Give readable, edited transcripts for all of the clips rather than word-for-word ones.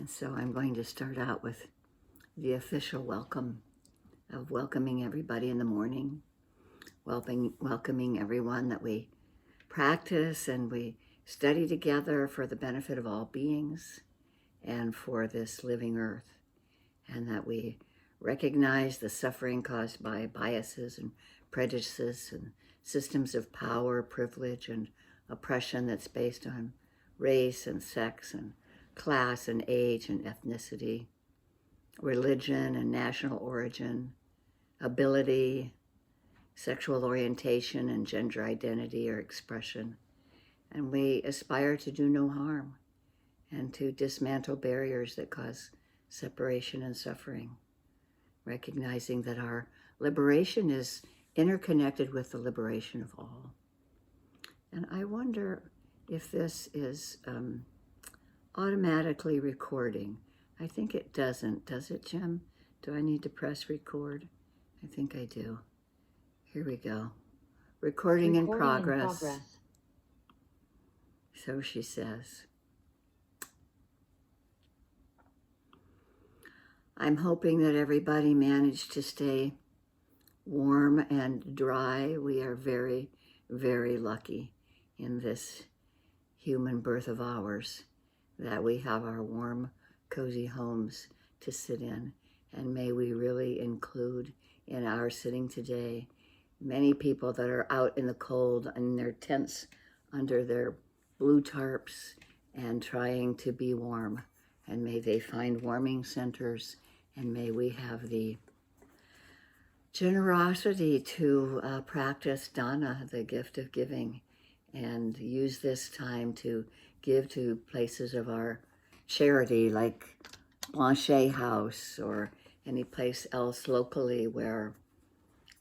And so I'm going to start out with the official welcome of welcoming everybody in the morning, welcoming everyone that we practice and we study together for the benefit of all beings and for this living earth, and that we recognize the suffering caused by biases and prejudices and systems of power, privilege, and oppression that's based on race and sex and class and age and ethnicity, religion and national origin, ability, sexual orientation, and gender identity or expression. And we aspire to do no harm and to dismantle barriers that cause separation and suffering, recognizing that our liberation is interconnected with the liberation of all. And I wonder if this is automatically recording. I think it doesn't. Does it, Jim? Do I need to press record? I think I do. Here we go. Recording in progress. So she says. I'm hoping that everybody managed to stay warm and dry. We are very, very lucky in this human birth of ours that we have our warm, cozy homes to sit in. And may we really include in our sitting today many people that are out in the cold in their tents under their blue tarps and trying to be warm. And may they find warming centers, and may we have the generosity to practice dana, the gift of giving, and use this time to give to places of our charity like Blanchet House or any place else locally where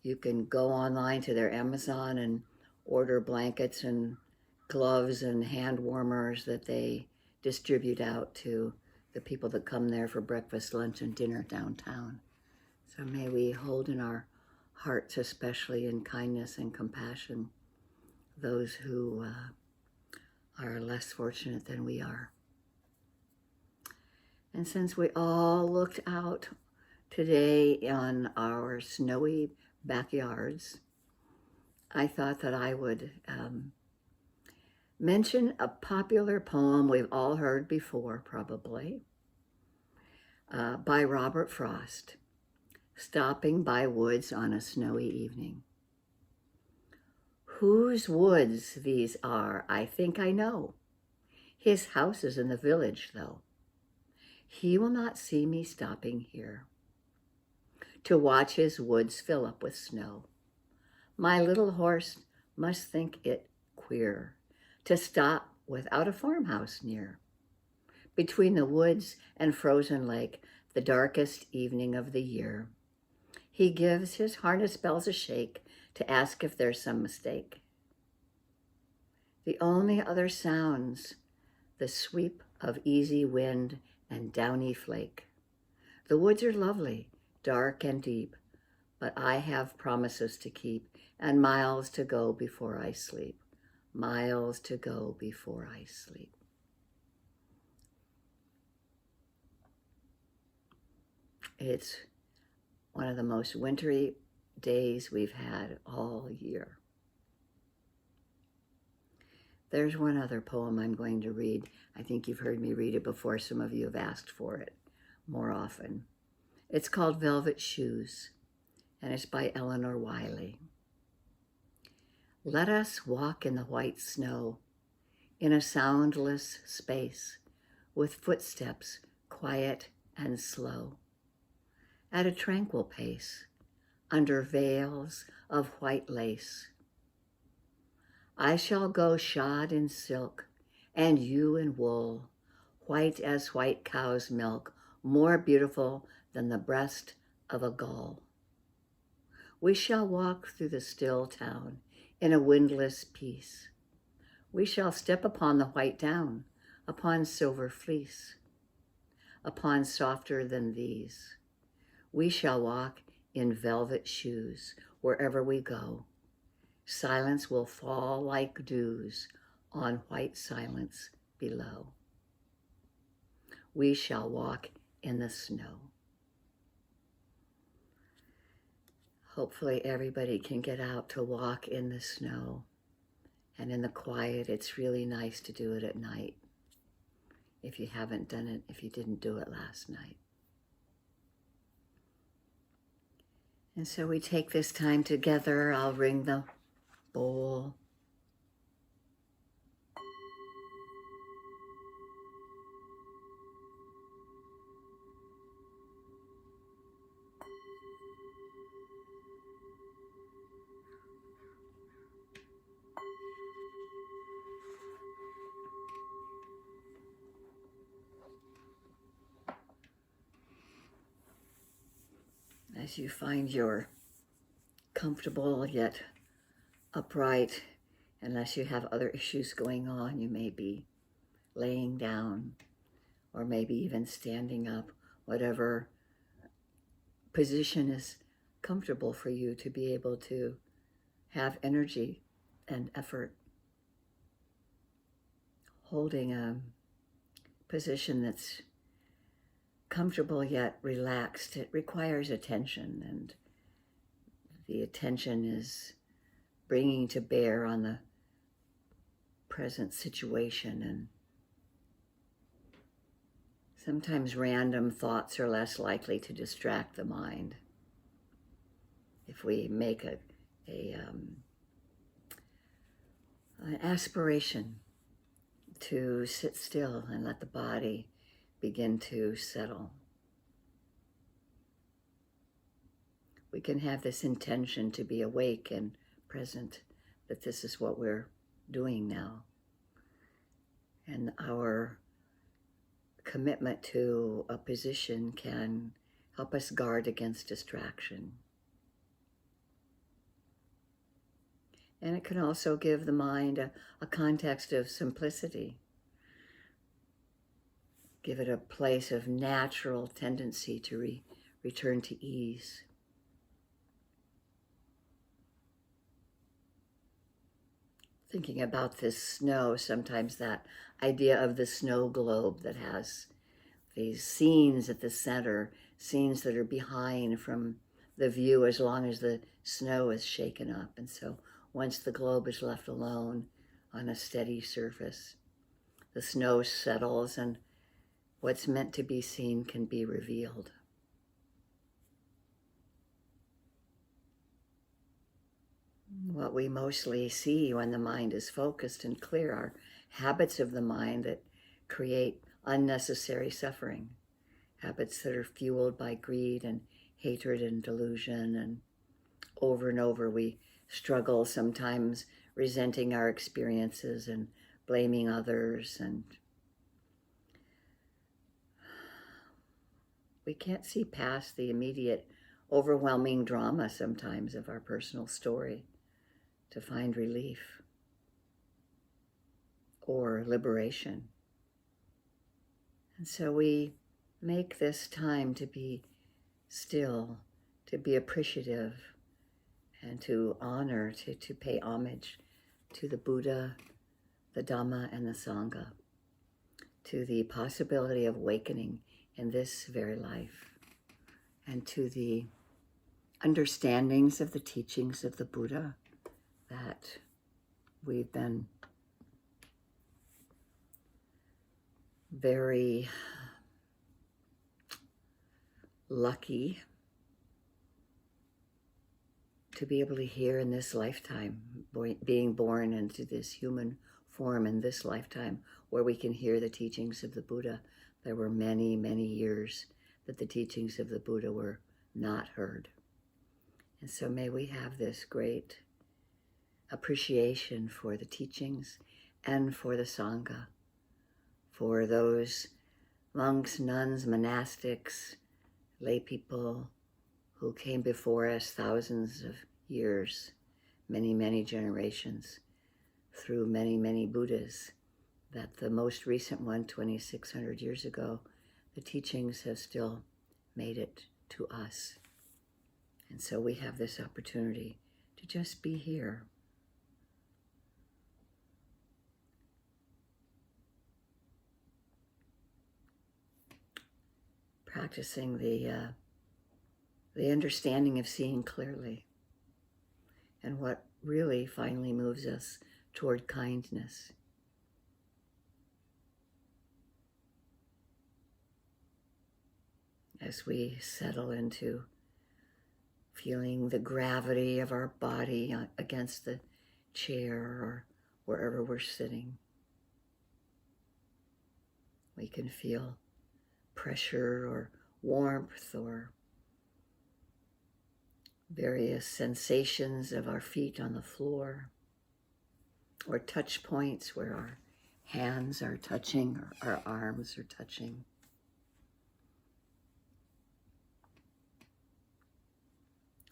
you can go online to their Amazon and order blankets and gloves and hand warmers that they distribute out to the people that come there for breakfast, lunch, and dinner downtown. So may we hold in our hearts, especially in kindness and compassion, those who are less fortunate than we are. And since we all looked out today on our snowy backyards, I thought that I would mention a popular poem we've all heard before, probably, by Robert Frost, Stopping by Woods on a Snowy Evening. Whose woods these are, I think I know. His house is in the village, though. He will not see me stopping here to watch his woods fill up with snow. My little horse must think it queer to stop without a farmhouse near. Between the woods and frozen lake, the darkest evening of the year, he gives his harness bells a shake to ask if there's some mistake. The only other sounds, the sweep of easy wind and downy flake. The woods are lovely, dark and deep, but I have promises to keep and miles to go before I sleep. Miles to go before I sleep. It's one of the most wintry days we've had all year. There's one other poem I'm going to read. I think you've heard me read it before. Some of you have asked for it more often. It's called Velvet Shoes, and it's by Elinor Wylie. Let us walk in the white snow, in a soundless space, with footsteps quiet and slow, at a tranquil pace, under veils of white lace. I shall go shod in silk, and you in wool, white as white cow's milk, more beautiful than the breast of a gull. We shall walk through the still town in a windless peace. We shall step upon the white down, upon silver fleece, upon softer than these. We shall walk in velvet shoes wherever we go. Silence will fall like dews on white silence below. we shall walk in the snow. Hopefully everybody can get out to walk in the snow and in the quiet. It's really nice to do it at night if you haven't done it, if you didn't do it last night. And so we take this time together. I'll ring the bowl. As you find you're comfortable yet upright, unless you have other issues going on, you may be laying down or maybe even standing up, whatever position is comfortable for you to be able to have energy and effort. Holding a position that's comfortable yet relaxed, it requires attention, and the attention is bringing to bear on the present situation, and sometimes random thoughts are less likely to distract the mind if we make an aspiration to sit still and let the body begin to settle. We can have this intention to be awake and present, that this is what we're doing now. And our commitment to a position can help us guard against distraction. And it can also give the mind a context of simplicity. Give it a place of natural tendency to return to ease. Thinking about this snow, sometimes that idea of the snow globe that has these scenes at the center, scenes that are behind from the view as long as the snow is shaken up. And so once the globe is left alone on a steady surface, the snow settles and what's meant to be seen can be revealed. What we mostly see when the mind is focused and clear are habits of the mind that create unnecessary suffering, habits that are fueled by greed and hatred and delusion, and over we struggle, sometimes resenting our experiences and blaming others, and we can't see past the immediate overwhelming drama sometimes of our personal story to find relief or liberation. And so we make this time to be still, to be appreciative, and to honor, to pay homage to the Buddha, the Dhamma, and the Sangha, to the possibility of awakening in this very life, and to the understandings of the teachings of the Buddha that we've been very lucky to be able to hear in this lifetime, being born into this human form in this lifetime, where we can hear the teachings of the Buddha. There were many, many years that the teachings of the Buddha were not heard. And so may we have this great appreciation for the teachings and for the Sangha, for those monks, nuns, monastics, lay people who came before us thousands of years, many, many generations, through many, many Buddhas, that the most recent one, 2,600 years ago, the teachings have still made it to us. And so we have this opportunity to just be here. practicing the understanding of seeing clearly, and what really finally moves us toward kindness. As we settle into feeling the gravity of our body against the chair or wherever we're sitting, we can feel pressure or warmth or various sensations of our feet on the floor, or touch points where our hands are touching or our arms are touching.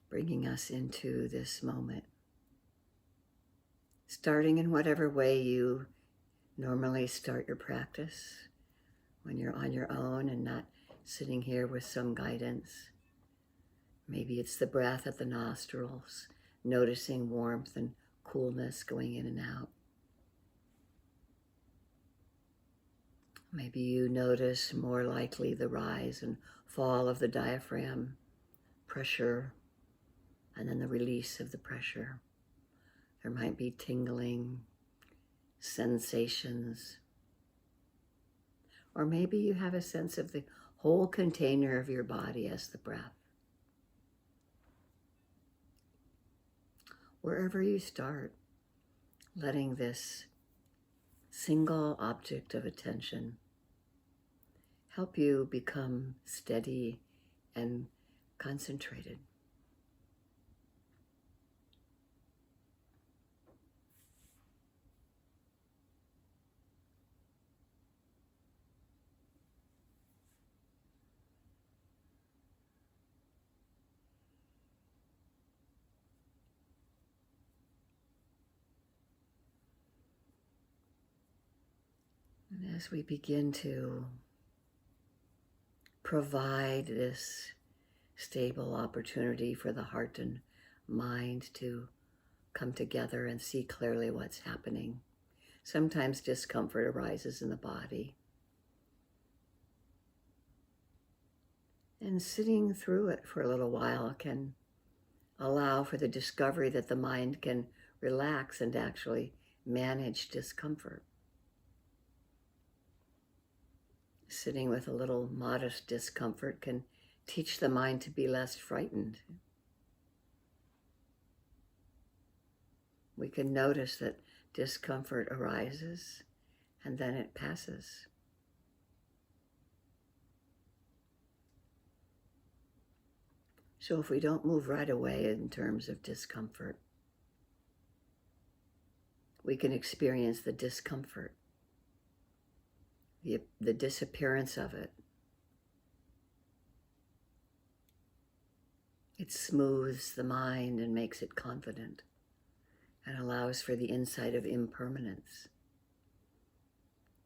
Bringing us into this moment. Starting in whatever way you normally start your practice, when you're on your own and not sitting here with some guidance. Maybe it's the breath at the nostrils, noticing warmth and coolness going in and out. Maybe you notice more likely the rise and fall of the diaphragm, pressure, and then the release of the pressure. There might be tingling sensations. Or maybe you have a sense of the whole container of your body as the breath. Wherever you start, letting this single object of attention help you become steady and concentrated. And as we begin to provide this stable opportunity for the heart and mind to come together and see clearly what's happening, sometimes discomfort arises in the body. And sitting through it for a little while can allow for the discovery that the mind can relax and actually manage discomfort. Sitting with a little modest discomfort can teach the mind to be less frightened. We can notice that discomfort arises and then it passes. So if we don't move right away in terms of discomfort, we can experience the discomfort, the disappearance of it. It smooths the mind and makes it confident and allows for the insight of impermanence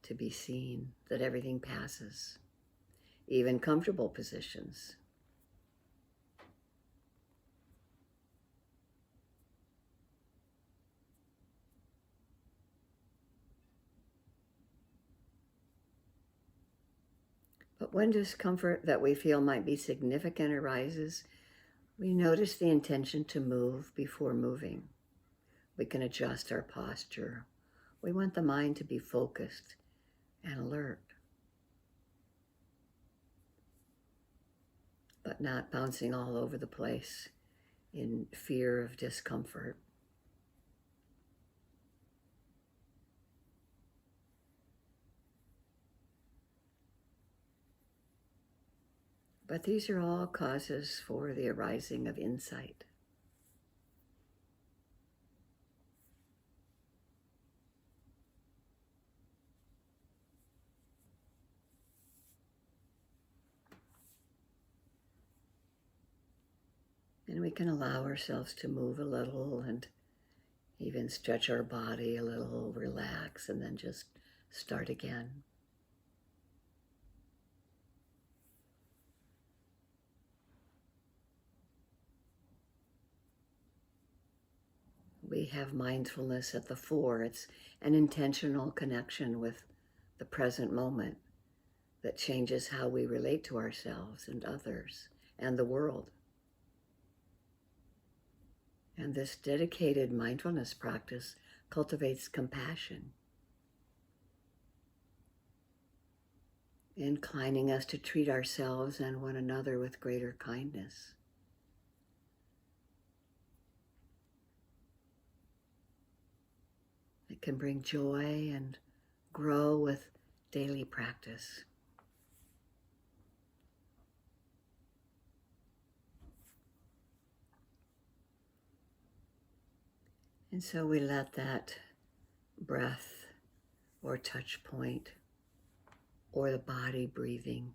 to be seen, that everything passes, even comfortable positions. But when discomfort that we feel might be significant arises, we notice the intention to move before moving. We can adjust our posture. We want the mind to be focused and alert, but not bouncing all over the place in fear of discomfort. But these are all causes for the arising of insight. And we can allow ourselves to move a little and even stretch our body a little, relax, and then just start again. We have mindfulness at the fore. It's an intentional connection with the present moment that changes how we relate to ourselves and others and the world. And this dedicated mindfulness practice cultivates compassion, inclining us to treat ourselves and one another with greater kindness. It can bring joy and grow with daily practice. And so we let that breath or touch point or the body breathing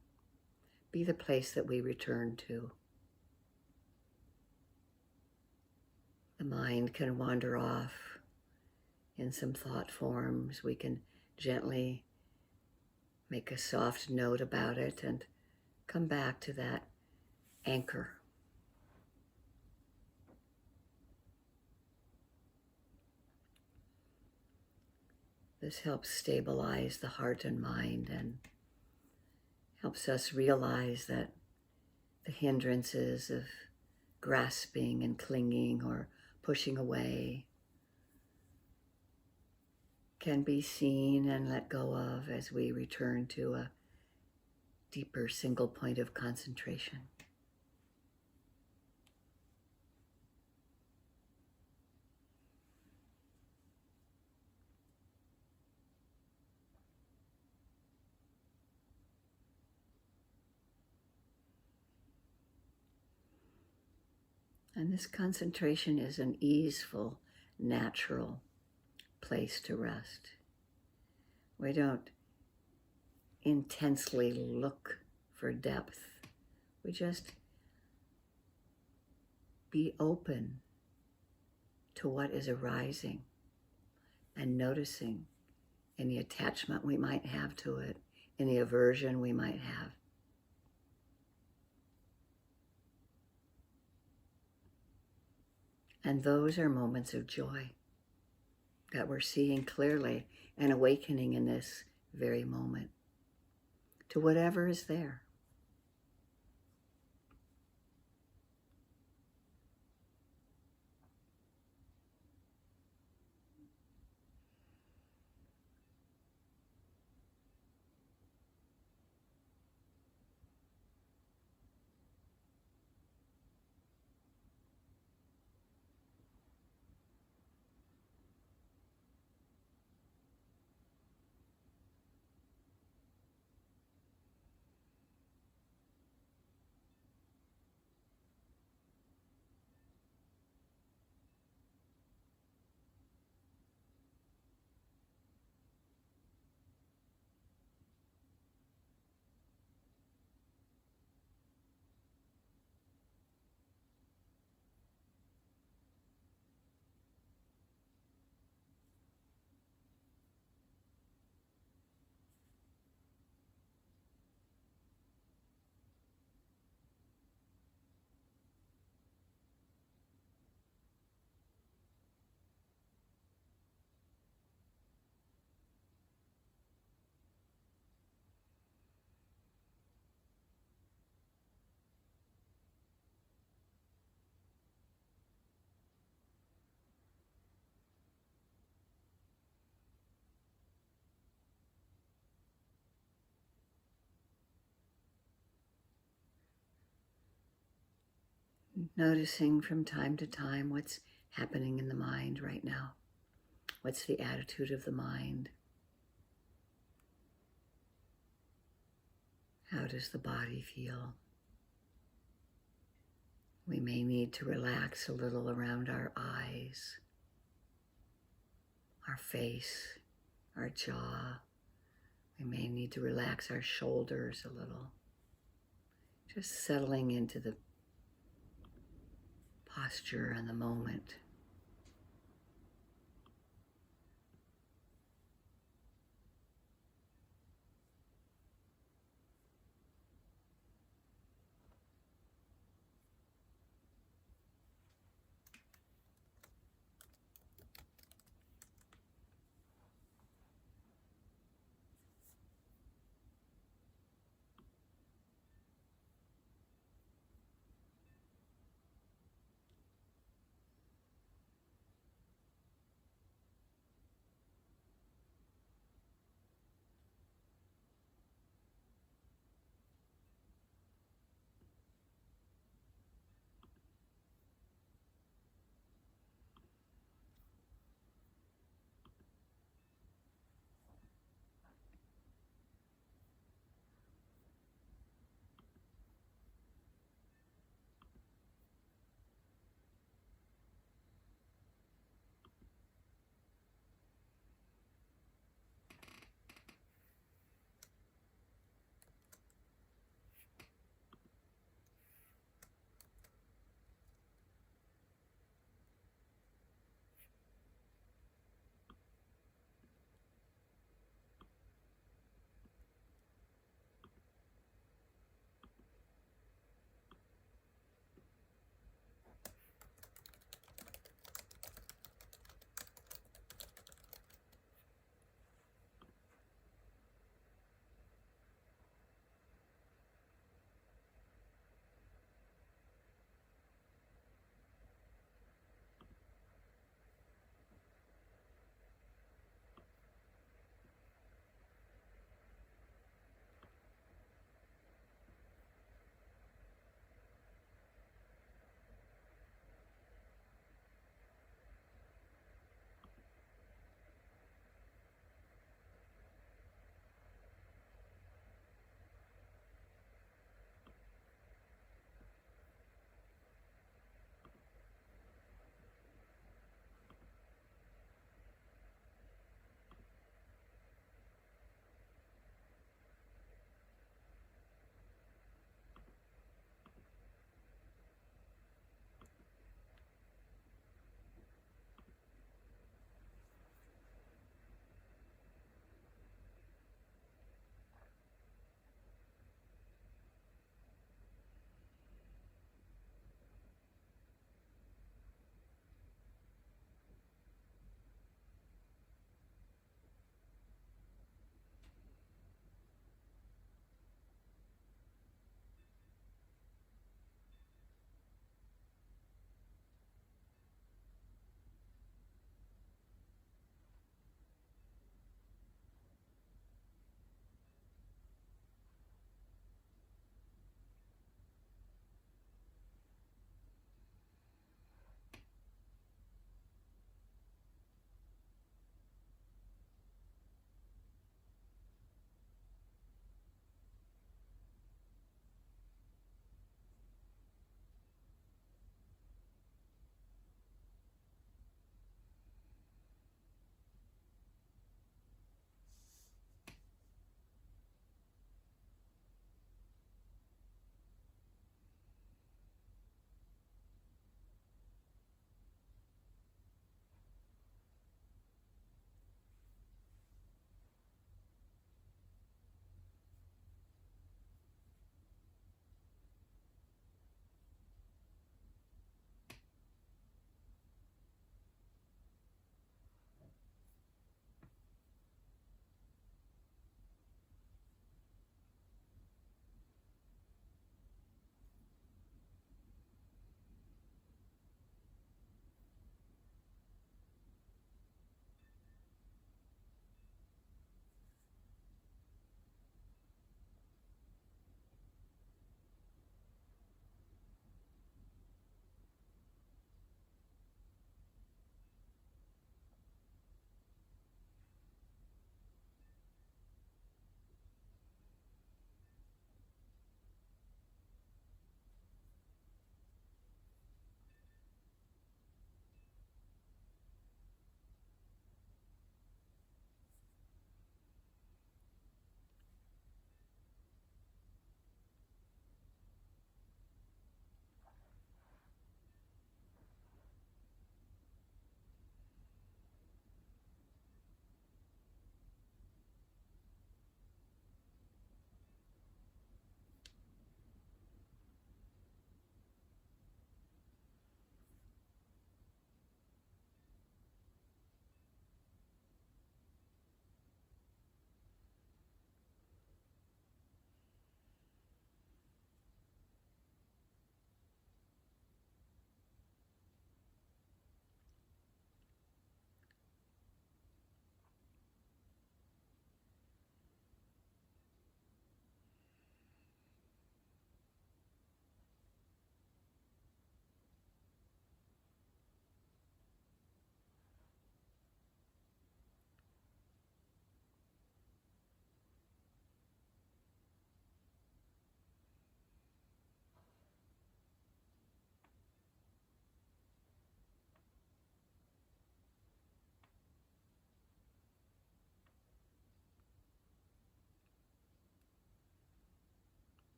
be the place that we return to. The mind can wander off in some thought forms. We can gently make a soft note about it and come back to that anchor. This helps stabilize the heart and mind and helps us realize that the hindrances of grasping and clinging or pushing away can be seen and let go of as we return to a deeper single point of concentration. And this concentration is an easeful, natural place to rest. We don't intensely look for depth. We just be open to what is arising and noticing any attachment we might have to it, any aversion we might have. And those are moments of joy that we're seeing clearly and awakening in this very moment to whatever is there. Noticing from time to time what's happening in the mind right now. What's the attitude of the mind? How does the body feel? We may need to relax a little around our eyes, our face, our jaw. We may need to relax our shoulders a little. Just settling into the posture and the moment.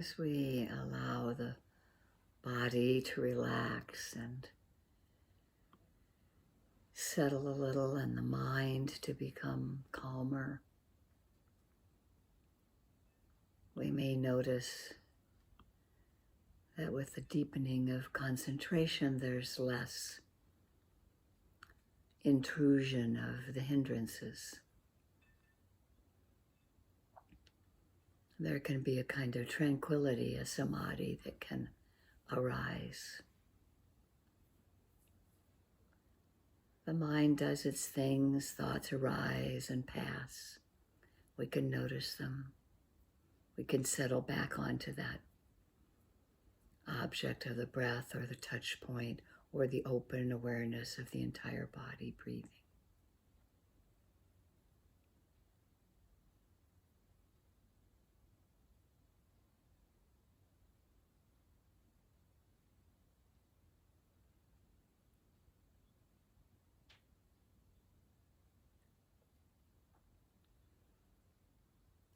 as we allow the body to relax and settle a little and the mind to become calmer, we may notice that with the deepening of concentration, there's less intrusion of the hindrances. There can be a kind of tranquility, a samadhi that can arise. The mind does its things, thoughts arise and pass. We can notice them. We can settle back onto that object of the breath or the touch point or the open awareness of the entire body breathing.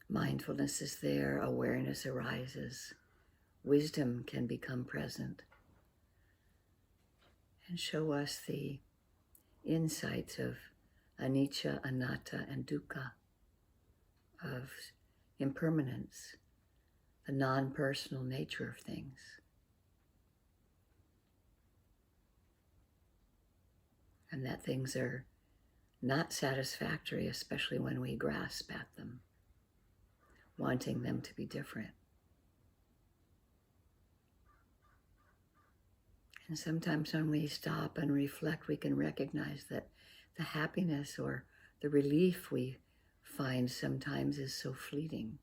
Mindfulness is there, awareness arises, wisdom can become present and show us the insights of anicca, anatta, and dukkha, of impermanence, the non-personal nature of things. And that things are not satisfactory, especially when we grasp at them, wanting them to be different. And sometimes when we stop and reflect, we can recognize that the happiness or the relief we find sometimes is so fleeting.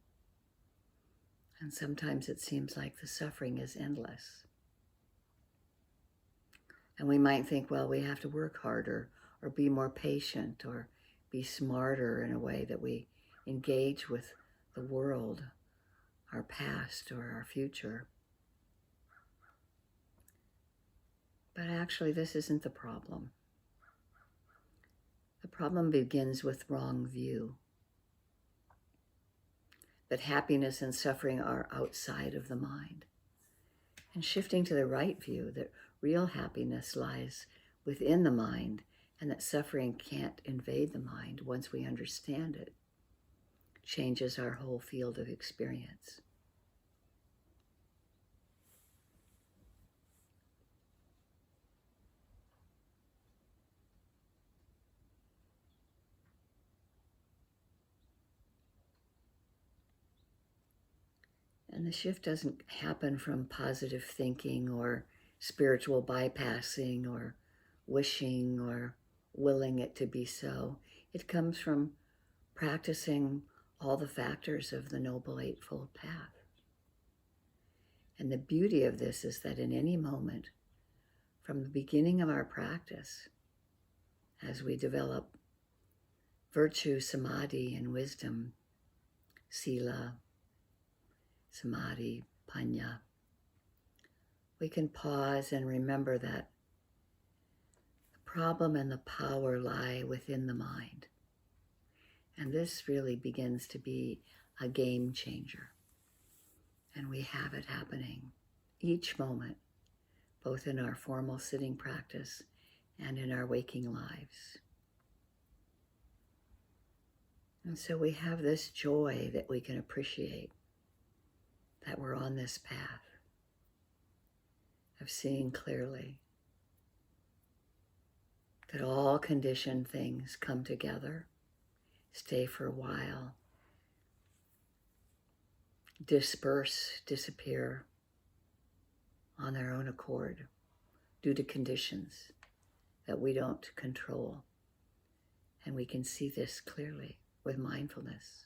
And sometimes it seems like the suffering is endless. And we might think, well, we have to work harder or be more patient or be smarter in a way that we engage with the world, our past or our future. But actually, this isn't the problem. The problem begins with wrong view. That happiness and suffering are outside of the mind. And shifting to the right view, that real happiness lies within the mind and that suffering can't invade the mind once we understand it, changes our whole field of experience. And the shift doesn't happen from positive thinking or spiritual bypassing or wishing or willing it to be so. It comes from practicing all the factors of the Noble Eightfold Path. And the beauty of this is that in any moment, from the beginning of our practice, as we develop virtue, samadhi, and wisdom, sila, samadhi, panya, we can pause and remember that the problem and the power lie within the mind. And this really begins to be a game changer. And we have it happening each moment, both in our formal sitting practice and in our waking lives. And so we have this joy that we can appreciate, that we're on this path of seeing clearly that all conditioned things come together, stay for a while, disperse, disappear on their own accord due to conditions that we don't control. And we can see this clearly with mindfulness.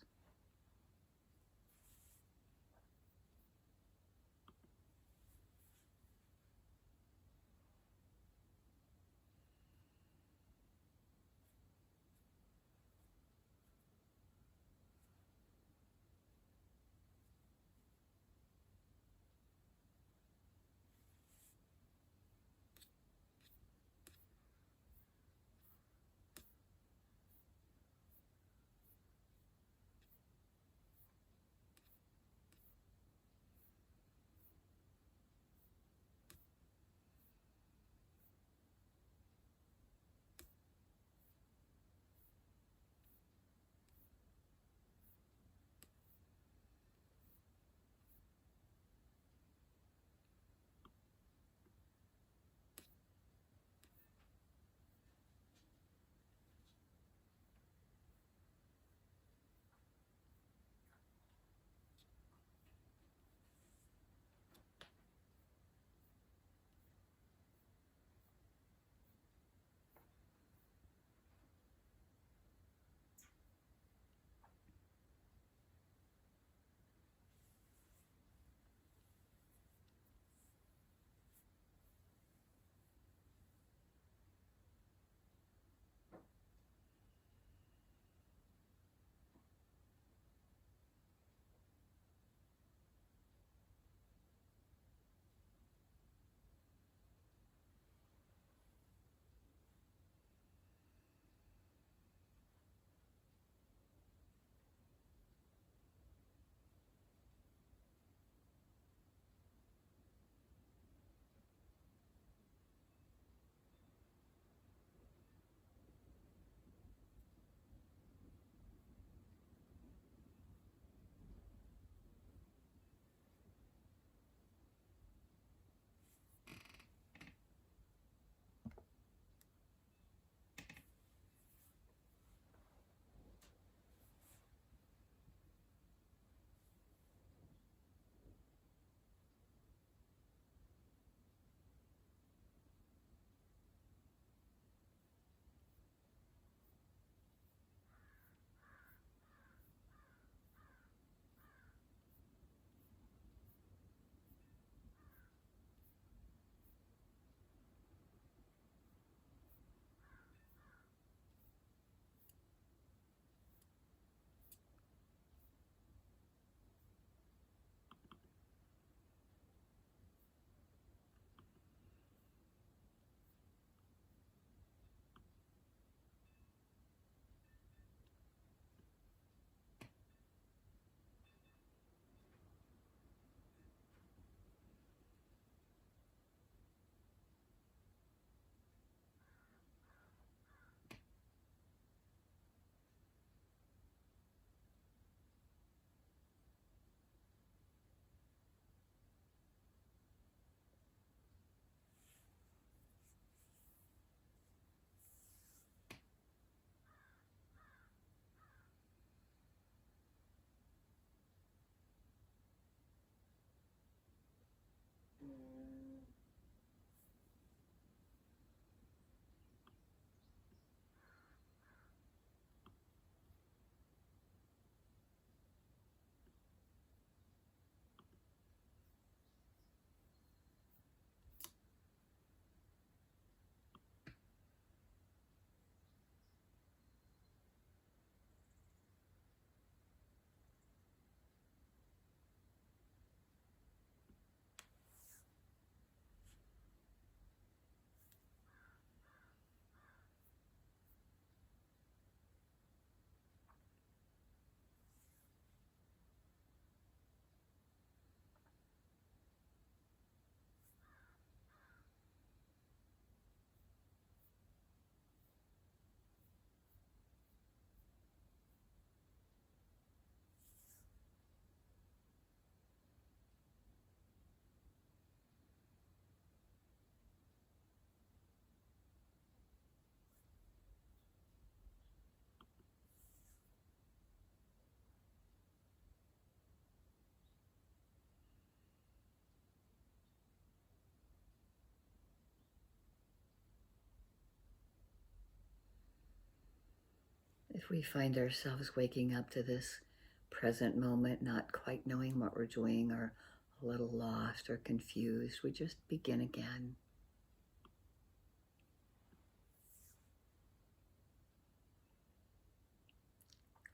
If we find ourselves waking up to this present moment, not quite knowing what we're doing, or a little lost or confused, we just begin again.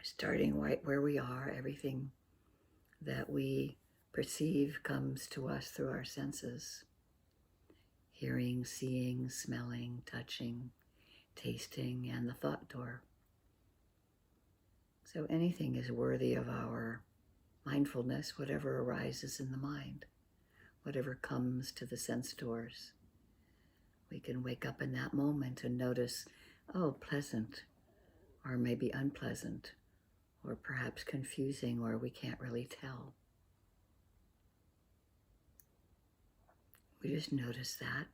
Starting right where we are, everything that we perceive comes to us through our senses. Hearing, seeing, smelling, touching, tasting, and the thought door. So anything is worthy of our mindfulness, whatever arises in the mind, whatever comes to the sense doors. We can wake up in that moment and notice, oh, pleasant, or maybe unpleasant, or perhaps confusing, or we can't really tell. We just notice that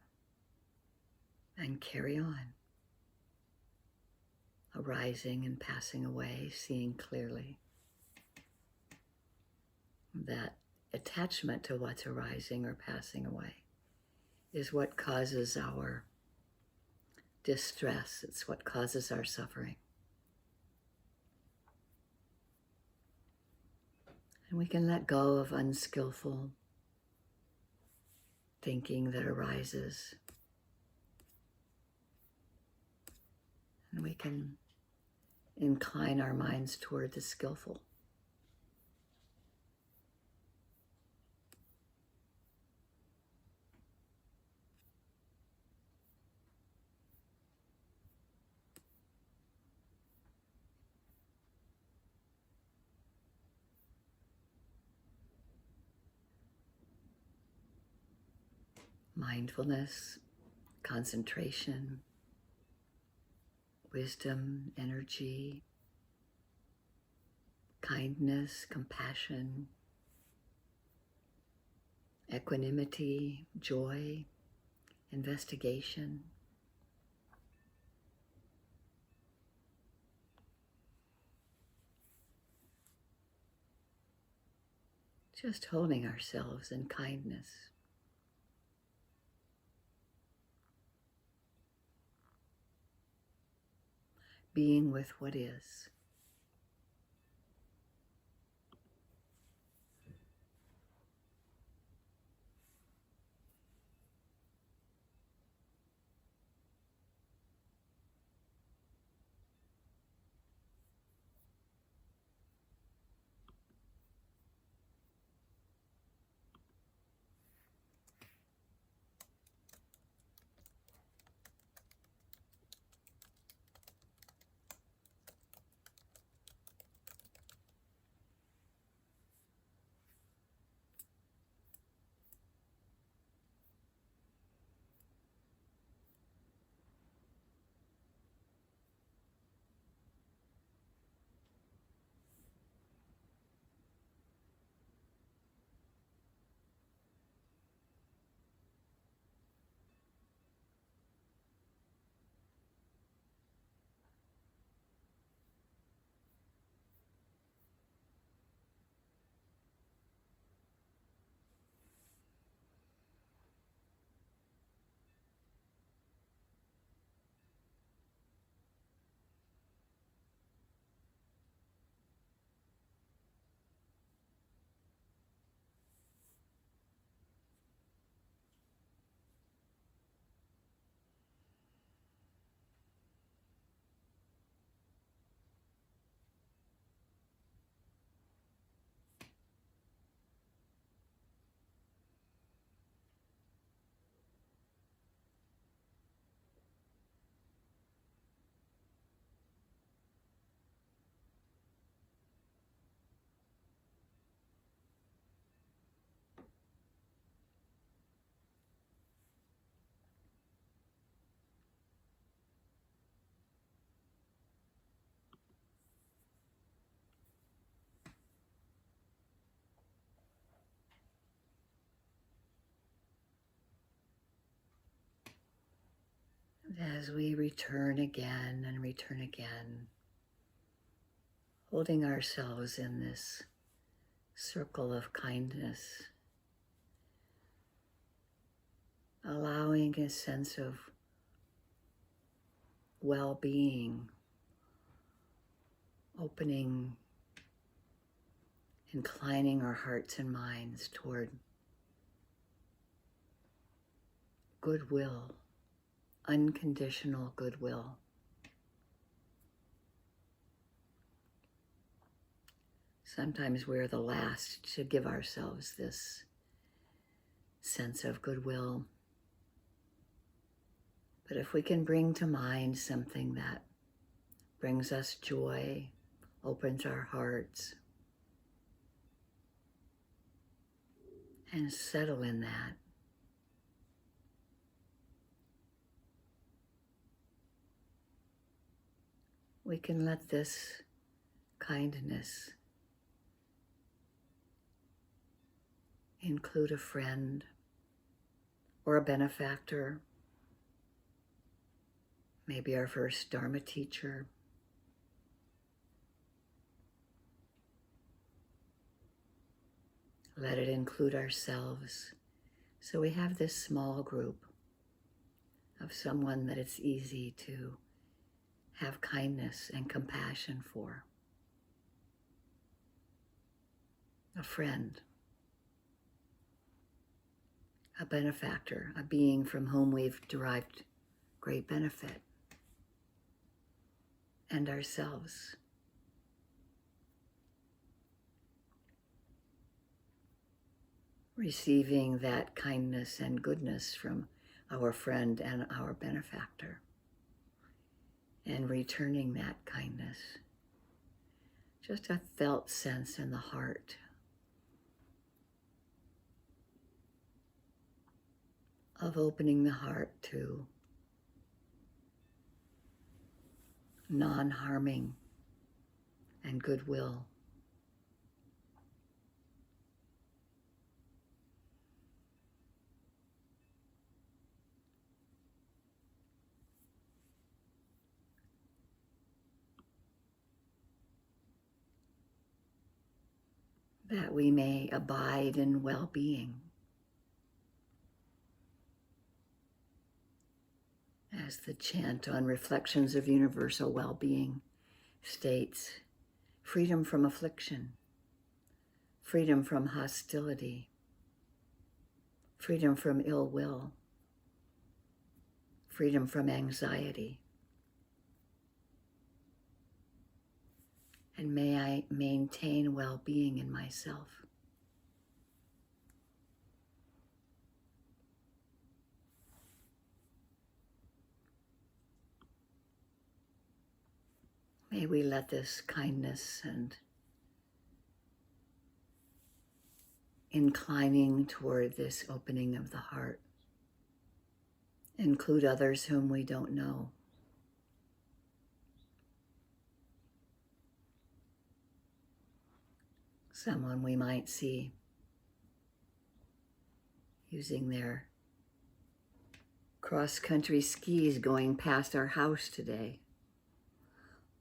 and carry on. Arising and passing away, seeing clearly. That attachment to what's arising or passing away is what causes our distress. It's what causes our suffering. And we can let go of unskillful thinking that arises. And we can incline our minds toward the skillful. Mindfulness, concentration, wisdom, energy, kindness, compassion, equanimity, joy, investigation. Just holding ourselves in kindness. Being with what is. As we return again and return again, holding ourselves in this circle of kindness, allowing a sense of well-being opening, inclining our hearts and minds toward goodwill, unconditional goodwill. Sometimes we're the last to give ourselves this sense of goodwill. But if we can bring to mind something that brings us joy, opens our hearts, and settle in that, we can let this kindness include a friend or a benefactor, maybe our first Dharma teacher, let it include ourselves. So we have this small group of someone that it's easy to have kindness and compassion for. A friend, a benefactor, a being from whom we've derived great benefit, and ourselves. Receiving that kindness and goodness from our friend and our benefactor, and returning that kindness. Just a felt sense in the heart of opening the heart to non-harming and goodwill. That we may abide in well-being. As the chant on Reflections of Universal Well-Being states, freedom from affliction, freedom from hostility, freedom from ill will, freedom from anxiety. And may I maintain well-being in myself. May we let this kindness and inclining toward this opening of the heart include others whom we don't know. Someone we might see using their cross-country skis going past our house today,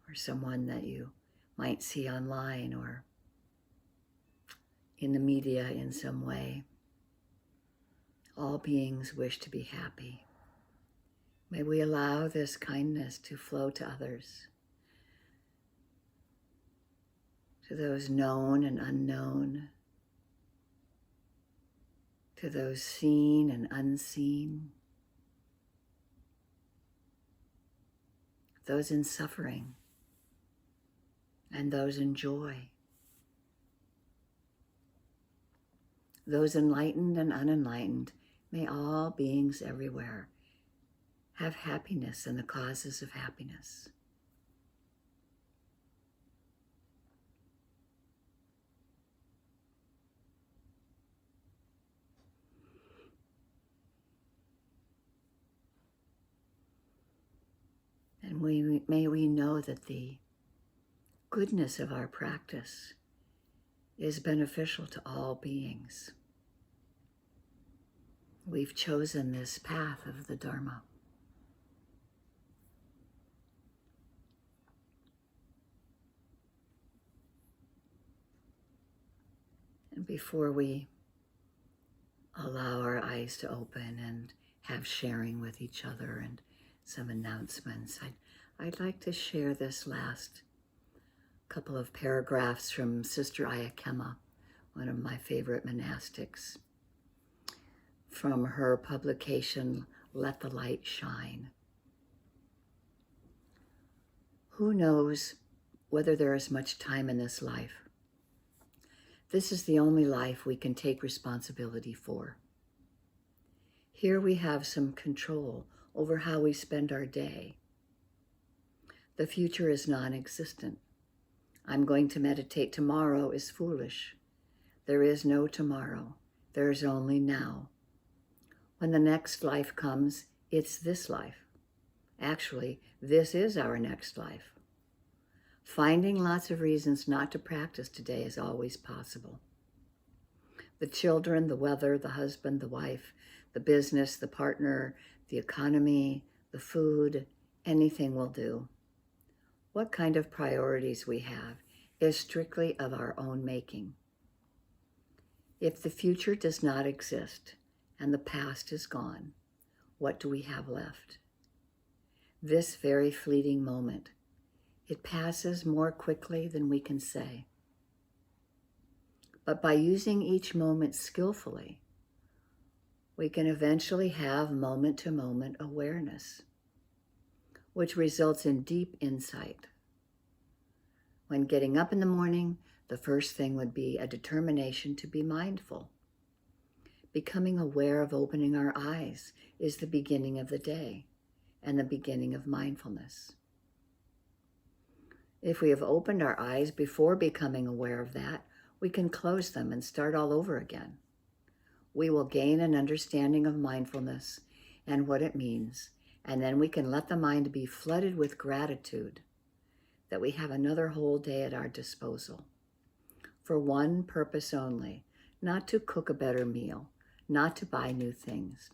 or someone that you might see online or in the media in some way. All beings wish to be happy. May we allow this kindness to flow to others, to those known and unknown, to those seen and unseen, those in suffering and those in joy, those enlightened and unenlightened. May all beings everywhere have happiness and the causes of happiness. And may we know that the goodness of our practice is beneficial to all beings. We've chosen this path of the Dharma. And before we allow our eyes to open and have sharing with each other and some announcements, I'd like to share this last couple of paragraphs from Sister Ayakema, one of my favorite monastics, from her publication, Let the Light Shine. Who knows whether there is much time in this life? This is the only life we can take responsibility for. Here we have some control over how we spend our day. The future is non-existent. I'm going to meditate tomorrow is foolish. There is no tomorrow. There is only now. When the next life comes, it's this life. Actually, this is our next life. Finding lots of reasons not to practice today is always possible. The children, the weather, the husband, the wife, the business, the partner, the economy, the food, anything will do. What kind of priorities we have is strictly of our own making. If the future does not exist and the past is gone, what do we have left? This very fleeting moment. It passes more quickly than we can say. But by using each moment skillfully, we can eventually have moment-to-moment awareness, which results in deep insight. When getting up in the morning, the first thing would be a determination to be mindful. Becoming aware of opening our eyes is the beginning of the day and the beginning of mindfulness. If we have opened our eyes before becoming aware of that, we can close them and start all over again. We will gain an understanding of mindfulness and what it means, and then we can let the mind be flooded with gratitude that we have another whole day at our disposal for one purpose only, not to cook a better meal, not to buy new things,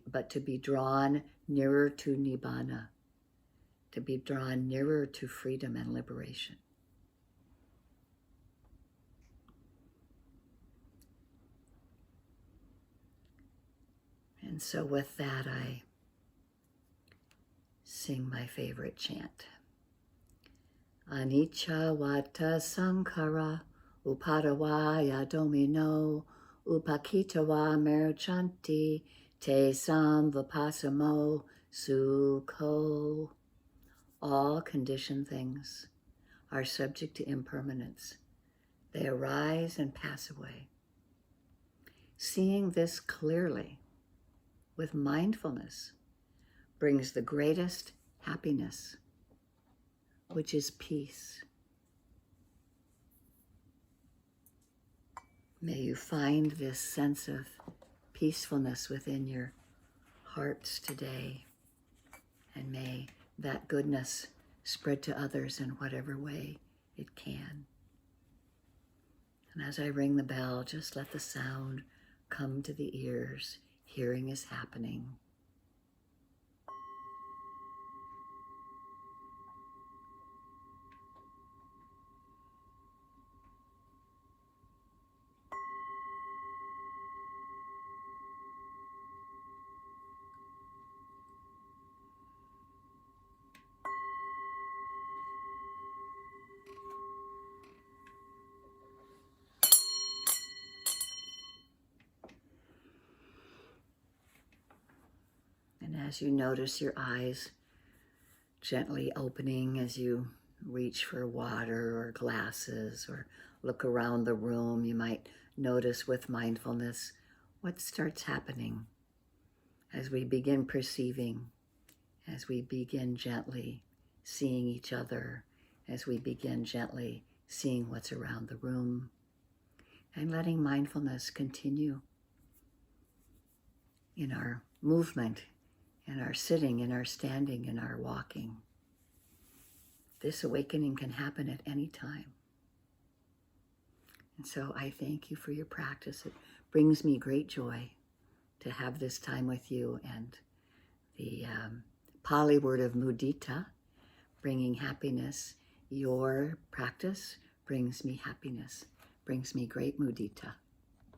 but to be drawn nearer to Nibbana, to be drawn nearer to freedom and liberation. And so with that, I sing my favorite chant. Anicca vata sankhara upadavaya domino upakitawa merchanti te samvapasamo sukho. All conditioned things are subject to impermanence. They arise and pass away. Seeing this clearly with mindfulness brings the greatest happiness, which is peace. May you find this sense of peacefulness within your hearts today, and may that goodness spread to others in whatever way it can. And as I ring the bell, just let the sound come to the ears. Hearing is happening. And as you notice your eyes gently opening as you reach for water or glasses or look around the room, you might notice with mindfulness what starts happening as we begin perceiving, as we begin gently seeing each other, as we begin gently seeing what's around the room, and letting mindfulness continue in our movement, in our sitting, in our standing, in our walking. This awakening can happen at any time. And so I thank you for your practice. It brings me great joy to have this time with you. And the Pali word of mudita, bringing happiness, your practice brings me happiness, brings me great mudita.